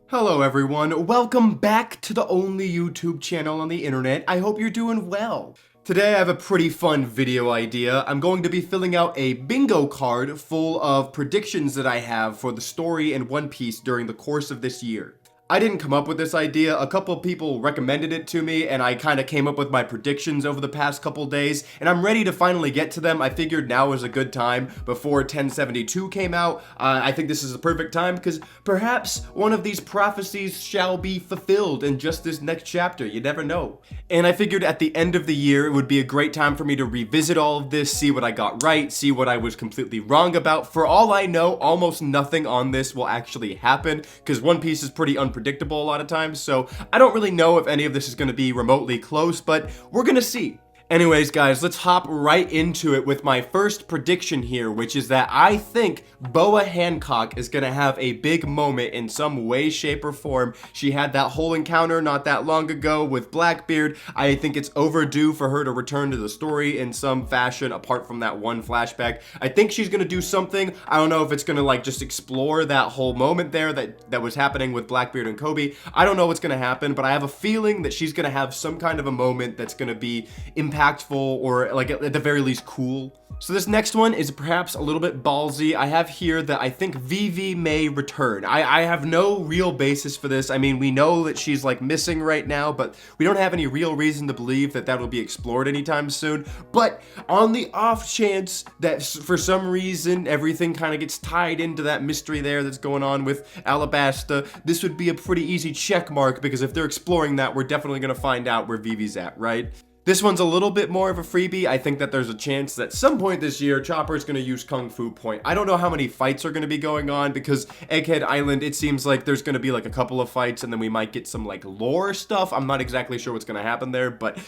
Hello everyone, welcome back to the only YouTube channel on the internet. I hope you're doing well. Today I have a pretty fun video idea. I'm going to be filling out a bingo card full of predictions that I have for the story in One Piece during the course of this year. I didn't come up with this idea, a couple people recommended it to me and I kind of came up with my predictions over the past couple days and I'm ready to finally get to them. I figured now is a good time before 1072 came out. I think this is the perfect time because perhaps one of these prophecies shall be fulfilled in just this next chapter, you never know. And I figured at the end of the year it would be a great time for me to revisit all of this, see what I got right, see what I was completely wrong about. For all I know, almost nothing on this will actually happen because One Piece is pretty unpredictable a lot of times, so I don't really know if any of this is going to be remotely close, but we're gonna see. Anyways, guys, let's hop right into it with my first prediction here, which is that I think Boa Hancock is gonna have a big moment in some way, shape, or form. She had that whole encounter not that long ago with Blackbeard. I think it's overdue for her to return to the story in some fashion apart from that one flashback. I think she's gonna do something. I don't know if it's gonna like just explore that whole moment there that was happening with Blackbeard and Kobe. I don't know what's gonna happen, but I have a feeling that she's gonna have some kind of a moment that's gonna be impactful or like at the very least cool. So this next one is perhaps a little bit ballsy. I have here that I think Vivi may return. I have no real basis for this. I mean, we know that she's like missing right now, but we don't have any real reason to believe that that will be explored anytime soon. But on the off chance that for some reason everything kind of gets tied into that mystery there that's going on with Alabasta, this would be a pretty easy check mark because if they're exploring that, we're definitely going to find out where Vivi's at, right? This one's a little bit more of a freebie. I think that there's a chance that some point this year, Chopper's gonna use Kung Fu Point. I don't know how many fights are gonna be going on because Egghead Island, it seems like there's gonna be like a couple of fights and then we might get some like lore stuff. I'm not exactly sure what's gonna happen there, but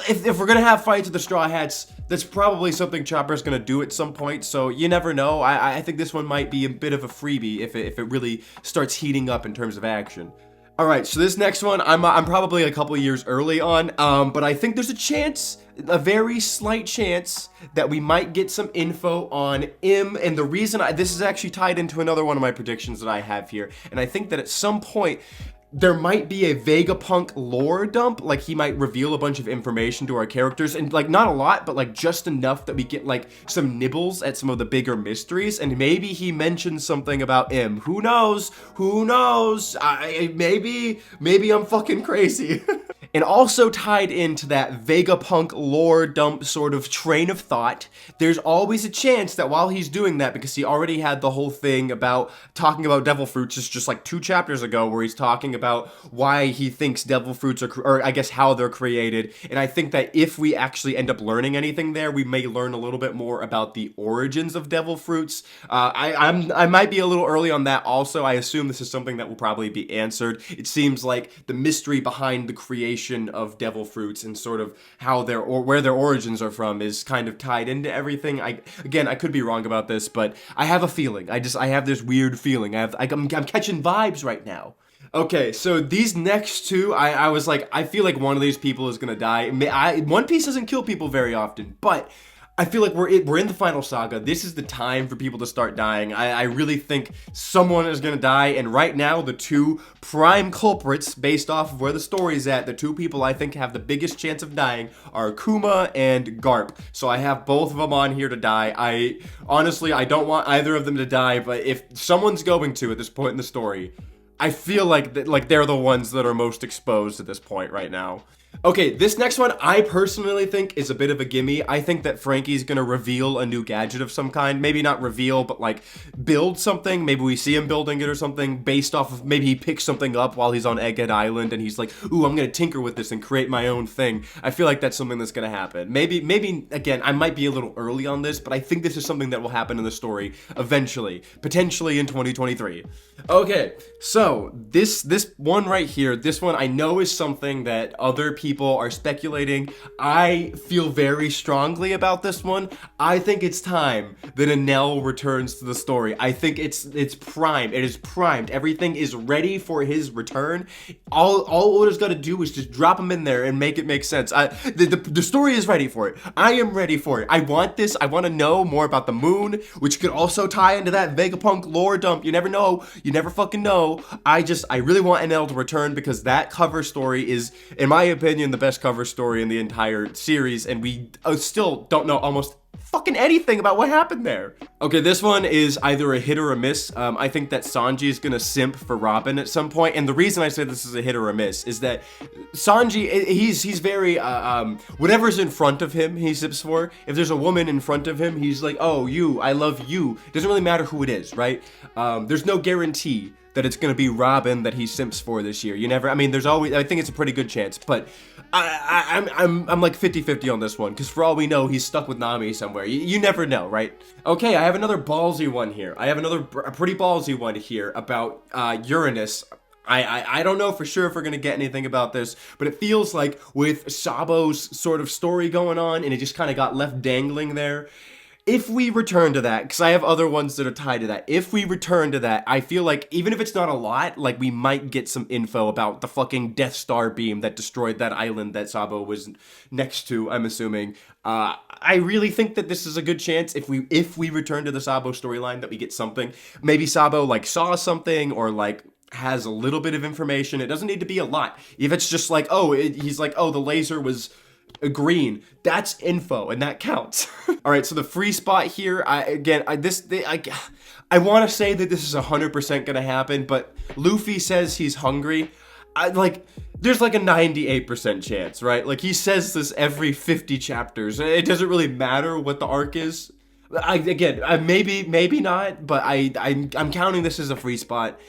if we're gonna have fights with the Straw Hats, that's probably something Chopper's gonna do at some point, so you never know. I think this one might be a bit of a freebie if it really starts heating up in terms of action. Alright, so this next one, I'm probably a couple years early on, but I think there's a chance, a very slight chance, that we might get some info on Im, and the reason this is actually tied into another one of my predictions that I have here, and I think that at some point, there might be a Vegapunk lore dump, like he might reveal a bunch of information to our characters, and like not a lot, but like just enough that we get like some nibbles at some of the bigger mysteries, and maybe he mentions something about Im. Who knows? Who knows? Maybe I'm fucking crazy. And also tied into that Vegapunk lore dump sort of train of thought, there's always a chance that while he's doing that, because he already had the whole thing about talking about devil fruits just like 2 chapters ago, where he's talking about why he thinks devil fruits are, or I guess how they're created. And I think that if we actually end up learning anything there, we may learn a little bit more about the origins of devil fruits. I might be a little early on that also. I assume this is something that will probably be answered. It seems like the mystery behind the creation of devil fruits and sort of how where their origins are from is kind of tied into everything. I could be wrong about this, but I have a feeling. I have this weird feeling. I'm catching vibes right now. Okay, so these next two, I was like, I feel like one of these people is gonna die. One Piece doesn't kill people very often, but I feel like we're in the final saga. This is the time for people to start dying. I really think someone is gonna die, and right now the 2 prime culprits, based off of where the story's at, the 2 people I think have the biggest chance of dying are Kuma and Garp. So I have both of them on here to die. Honestly, I don't want either of them to die, but if someone's going to at this point in the story, I feel like they're the ones that are most exposed at this point right now. Okay, this next one I personally think is a bit of a gimme. I think that Frankie's gonna reveal a new gadget of some kind. Maybe not reveal, but like build something. Maybe we see him building it or something based off of, maybe he picks something up while he's on Egghead Island and he's like, ooh, I'm gonna tinker with this and create my own thing. I feel like that's something that's gonna happen. Maybe again, I might be a little early on this, but I think this is something that will happen in the story eventually, potentially in 2023. Okay, so this one right here, this one I know is something that other people people are speculating. I feel very strongly about this one. I think it's time that Enel returns to the story. I think it's primed. It is primed. Everything is ready for his return. All Oda's got to do is just drop him in there and make it make sense. The story is ready for it. I am ready for it. I want this. I want to know more about the moon, which could also tie into that Vegapunk lore dump. You never know. You never fucking know. I really want Enel to return because that cover story is, in my opinion, the best cover story in the entire series, and we still don't know almost fucking anything about what happened there. Okay, this one is either a hit or a miss. I think that Sanji is gonna simp for Robin at some point, and the reason I say this is a hit or a miss is that Sanji, he's very, whatever's in front of him, he simps for. If there's a woman in front of him, he's like, oh, you, I love you. Doesn't really matter who it is, right? There's no guarantee that it's gonna be Robin that he simps for this year. You never, I mean, there's always, I think it's a pretty good chance, but I'm like 50-50 on this one, because for all we know, he's stuck with Nami somewhere. You never know, right? Okay, I have another ballsy one here. I have a pretty ballsy one here about Uranus. I don't know for sure if we're gonna get anything about this, but it feels like with Sabo's sort of story going on, and it just kind of got left dangling there. If we return to that, because I have other ones that are tied to that, if we return to that, I feel like, even if it's not a lot, like, we might get some info about the fucking Death Star beam that destroyed that island that Sabo was next to, I'm assuming. I really think that this is a good chance, if we return to the Sabo storyline, that we get something. Maybe Sabo, like, saw something, or, like, has a little bit of information. It doesn't need to be a lot. If it's just like, he's like, oh, the laser was green, that's info, and that counts. All right, so the free spot here, I want to say that this is 100% gonna happen, but Luffy says he's hungry. There's like a 98% chance, right? Like, he says this every 50 chapters. It doesn't really matter what the arc is. Maybe not, but I'm counting this as a free spot.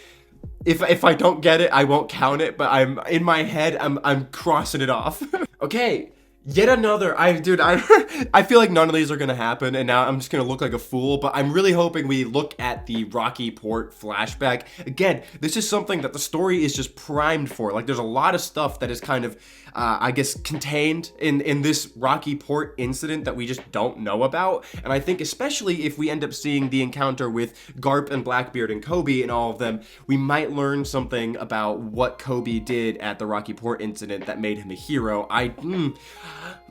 If I don't get it, I won't count it, but I'm in my head, I'm crossing it off. Okay. Yet another, I feel like none of these are gonna happen, and now I'm just gonna look like a fool, but I'm really hoping we look at the Rocky Port flashback. Again, this is something that the story is just primed for. Like, there's a lot of stuff that is kind of, I guess, contained in this Rocky Port incident that we just don't know about, and I think especially if we end up seeing the encounter with Garp and Blackbeard and Kobe and all of them, we might learn something about what Kobe did at the Rocky Port incident that made him a hero.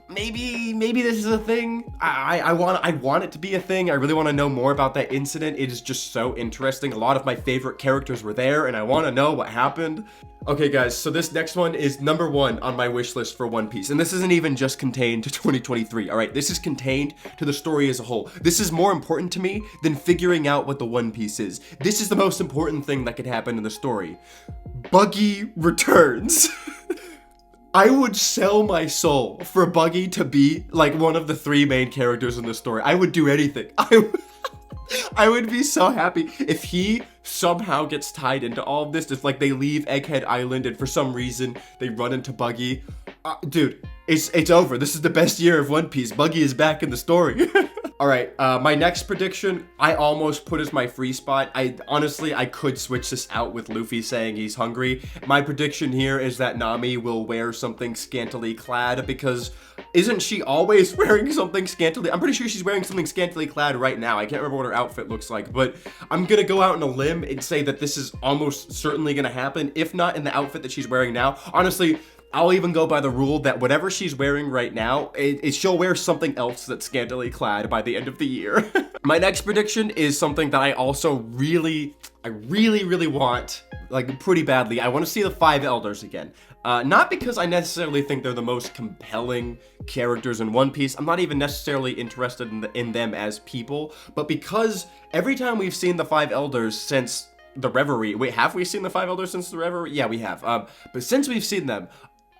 Maybe this is a thing. I want it to be a thing. I really want to know more about that incident. It is just so interesting. A lot of my favorite characters were there, and I want to know what happened. Okay, guys, so this next one is number 1 on my wish list for One Piece, and this isn't even just contained to 2023, all right? This is contained to the story as a whole. This is more important to me than figuring out what the One Piece is. This is the most important thing that could happen in the story. Buggy returns. I would sell my soul for Buggy to be, like, one of the 3 main characters in the story. I would do anything. I would be so happy if he somehow gets tied into all of this. If, like, they leave Egghead Island and for some reason they run into Buggy. Dude, it's over. This is the best year of One Piece. Buggy is back in the story. All right, my next prediction, I almost put as my free spot. Honestly, I could switch this out with Luffy saying he's hungry. My prediction here is that Nami will wear something scantily clad, because isn't she always wearing something scantily? I'm pretty sure she's wearing something scantily clad right now. I can't remember what her outfit looks like, but I'm gonna go out on a limb and say that this is almost certainly gonna happen, if not in the outfit that she's wearing now. Honestly, I'll even go by the rule that whatever she's wearing right now, she'll wear something else that's scantily clad by the end of the year. My next prediction is something that I also really want, like, pretty badly. I want to see the 5 Elders again. Not because I necessarily think they're the most compelling characters in One Piece. I'm not even necessarily interested in them as people, but because every time we've seen the 5 Elders since the Reverie. Wait, have we seen the 5 Elders since the Reverie? Yeah, we have. But since we've seen them,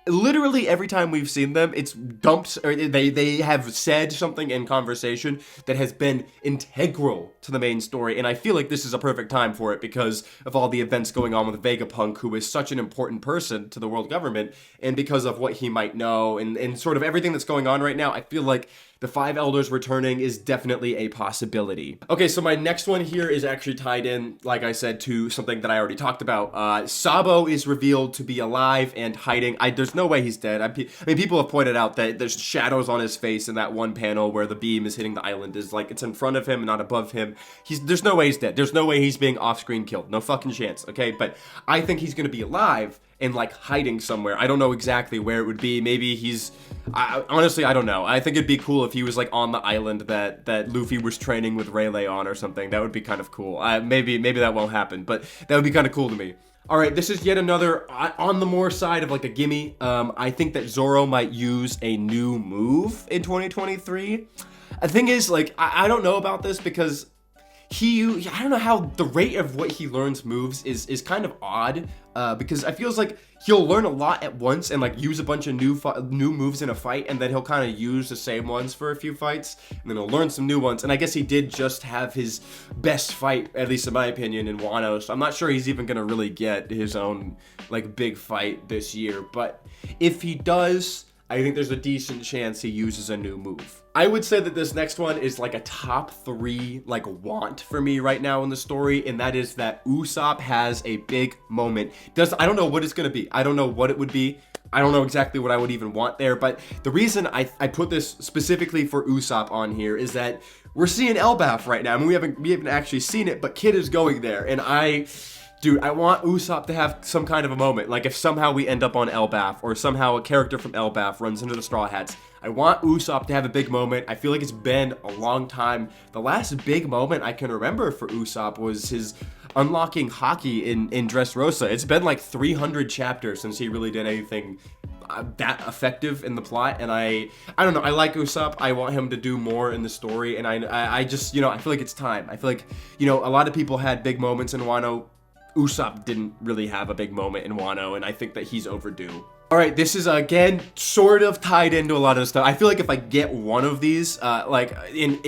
literally every time we've seen them, it's dumped, or they have said something in conversation that has been integral to the main story, and I feel like this is a perfect time for it because of all the events going on with Vegapunk, who is such an important person to the world government, and because of what he might know, and sort of everything that's going on right now, I feel like the 5 elders returning is definitely a possibility. Okay, so my next one here is actually tied in, like I said, to something that I already talked about. Sabo is revealed to be alive and hiding. There's no way he's dead. I mean, people have pointed out that there's shadows on his face in that one panel where the beam is hitting the island. Is like it's in front of him and not above him. There's no way he's dead. There's no way he's being off-screen killed. No fucking chance, okay? But I think he's gonna be alive and like hiding somewhere. I don't know exactly where it would be. Maybe he's honestly, I don't know. I think it'd be cool if he was like on the island that Luffy was training with Rayleigh on or something. That would be kind of cool. Maybe that won't happen, but that would be kind of cool to me. All right, this is yet another on the more side of like a gimme. I think that Zoro might use a new move in 2023. The thing is, like, I don't know about this because I don't know how the rate of what he learns moves is kind of odd, because I feels like he'll learn a lot at once and like use a bunch of new moves in a fight, and then he'll kind of use the same ones for a few fights, and then he'll learn some new ones. And I guess he did just have his best fight, at least in my opinion, in Wano, so I'm not sure he's even gonna really get his own like big fight this year. But if he does, I think there's a decent chance he uses a new move. I would say that this next one is like a top 3 like want for me right now in the story, and that is that Usopp has a big moment. I don't know what it's gonna be. I don't know what it would be. I don't know exactly what I would even want there, but the reason I put this specifically for Usopp on here is that we're seeing Elbaf right now. I mean, we haven't actually seen it, but Kid is going there, and dude, I want Usopp to have some kind of a moment. Like if somehow we end up on Elbaf, or somehow a character from Elbaf runs into the Straw Hats, I want Usopp to have a big moment. I feel like it's been a long time. The last big moment I can remember for Usopp was his unlocking Haki in Dressrosa. It's been like 300 chapters since he really did anything that effective in the plot, and I don't know, I like Usopp. I want him to do more in the story, and I just, you know, I feel like it's time. I feel like, you know, a lot of people had big moments in Wano. Usopp didn't really have a big moment in Wano, and I think that he's overdue. All right, this is again sort of tied into a lot of stuff. I feel like if I get one of these, like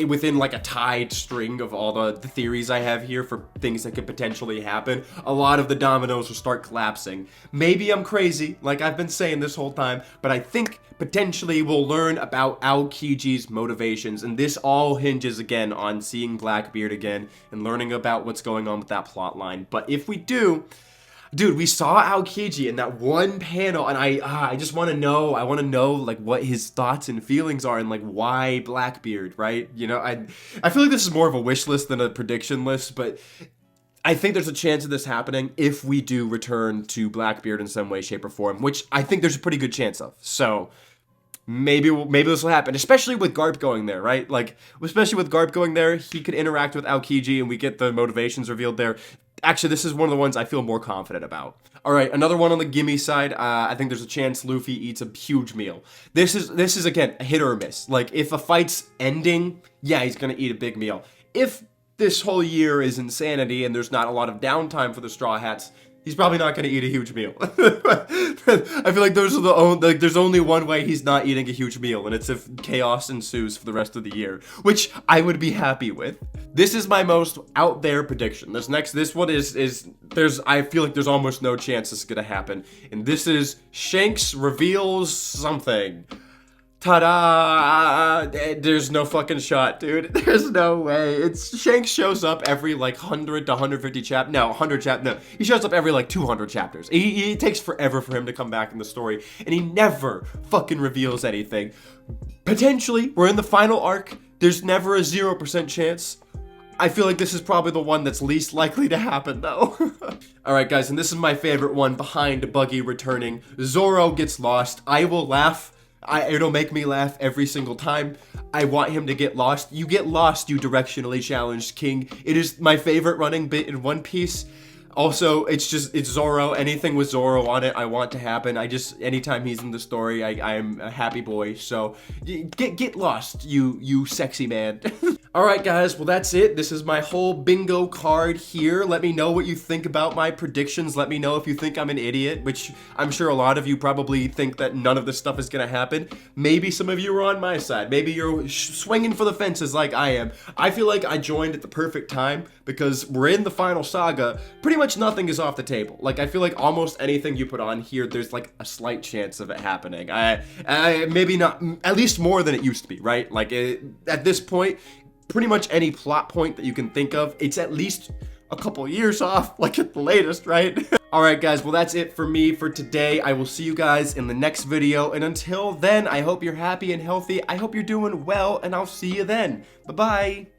within like a tied string of all the theories I have here for things that could potentially happen, a lot of the dominoes will start collapsing. Maybe I'm crazy, like I've been saying this whole time, but I think potentially we'll learn about Aokiji's motivations, and this all hinges again on seeing Blackbeard again and learning about what's going on with that plot line. But if we do, dude, we saw Aokiji in that one panel, and I just want to know. I want to know like what his thoughts and feelings are, and like why Blackbeard, right? You know, I feel like this is more of a wish list than a prediction list, but I think there's a chance of this happening if we do return to Blackbeard in some way, shape, or form, which I think there's a pretty good chance of. So maybe this will happen, especially with Garp going there, right? Like, especially with Garp going there, he could interact with Aokiji, and we get the motivations revealed there. Actually, this is one of the ones I feel more confident about. All right, another one on the gimme side. I think there's a chance Luffy eats a huge meal. This is again a hit or a miss. Like if a fight's ending, yeah, he's gonna eat a big meal. If this whole year is insanity and there's not a lot of downtime for the Straw Hats, he's probably not gonna eat a huge meal. I feel like there's only one way he's not eating a huge meal, and it's if chaos ensues for the rest of the year, which I would be happy with. This is my most out there prediction. This one I feel like there's almost no chance this is gonna happen, and this is Shanks reveals something. Ta-da! There's no fucking shot, dude. There's no way. Shanks shows up every like 100 to 150 chapters. No, 100 chapters. No, he shows up every like 200 chapters. It takes forever for him to come back in the story, and he never fucking reveals anything. Potentially, we're in the final arc. There's never a 0% chance. I feel like this is probably the one that's least likely to happen, though. Alright, guys, and this is my favorite one behind Buggy returning. Zoro gets lost. I will laugh. It'll make me laugh every single time. I want him to get lost. You get lost, you directionally challenged king. It is my favorite running bit in One Piece. Also, it's Zoro. Anything with Zoro on it, I want to happen. Anytime he's in the story, I'm a happy boy. So, get lost, you sexy man. Alright guys, well that's it. This is my whole bingo card here. Let me know what you think about my predictions. Let me know if you think I'm an idiot, which I'm sure a lot of you probably think that none of this stuff is gonna happen. Maybe some of you are on my side. Maybe you're swinging for the fences like I am. I feel like I joined at the perfect time because we're in the final saga. Pretty much much nothing is off the table. Like, I feel like almost anything you put on here, there's like a slight chance of it happening. Maybe not, at least more than it used to be, right? Like, at this point, pretty much any plot point that you can think of, it's at least a couple years off, like at the latest, right? Alright guys, well that's it for me for today. I will see you guys in the next video, and until then, I hope you're happy and healthy, I hope you're doing well, and I'll see you then. Bye-bye!